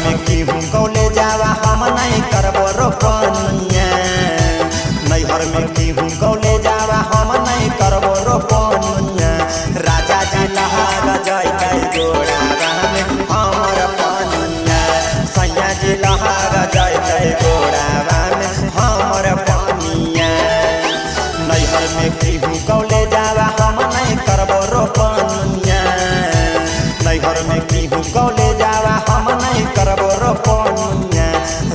में केहू कौले जावा हम नहीं करबो रोपनिया। नैहर में केहू कौले जावा हम नहीं करबो रोपनिया। राजा जी लहाग जैते गोड़ावा में हमर पनिया। सैया जी लहाग जैते गोड़ावा में हमर पनिया। नैहर में केहू कौले जावा हम नहीं करबो रोपनिया। नैहर में केहू कौले जावा हम नहीं करबो रोपनिया।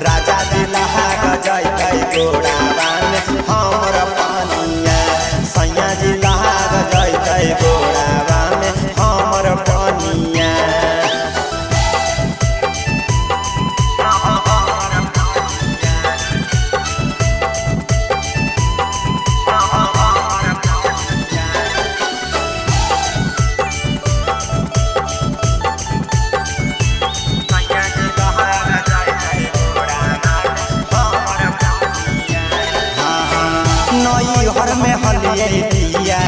राजा जी लहाग जैते गोड़ावा में हमर पनिया। सैया जी लहाग जैते गोड़ावा में हमर पनिया। नैहर में हलिए दिया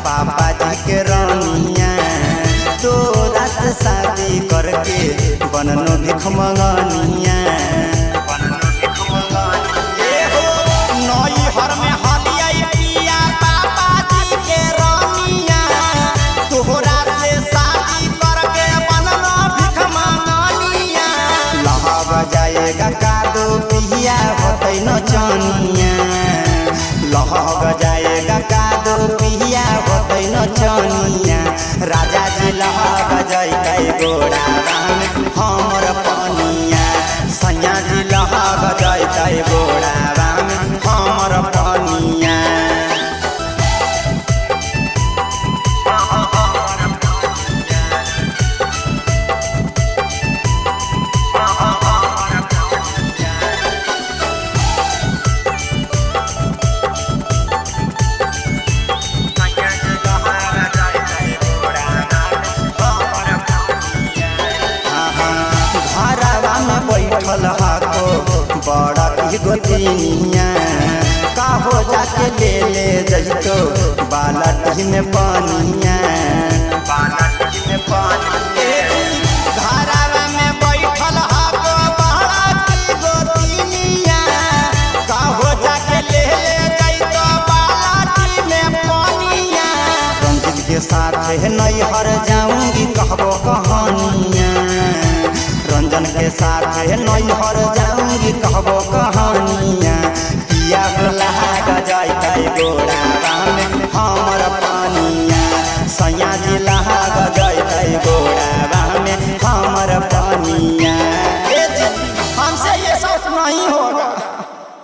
पापा जी के रानिया। तोरा से शादी करके बननो भिख मंगनिया। नैहर में हलिए दिया पापा जी के रानिया। तोरा से शादी करके बननो भिख मंगनिया। लहाग जाएगा कादो पिया होतै न चनिया। लहाग जाएगा कादो पिया होतै न चनिया। राजा जी लहाग जैते गोड़ावा में हमर पनिया। सैया जी लहाग जैते गोड़ावा में हमर पनिया। बैठल हाको बड़ा की गोतिनिया। काहो जाके ले ले जइतो बाल्टी में पानिया। बाल्टी में पानी घरवा में बैठल हाको बड़ा की गोतिनिया। काहो जाके ले ले जइतो बाल्टी में पानिया। रंजित के साथ नैहर जाऊंगी कहबो कहानिया। रंजन के साथ नैहर जाऊंगी कहबो।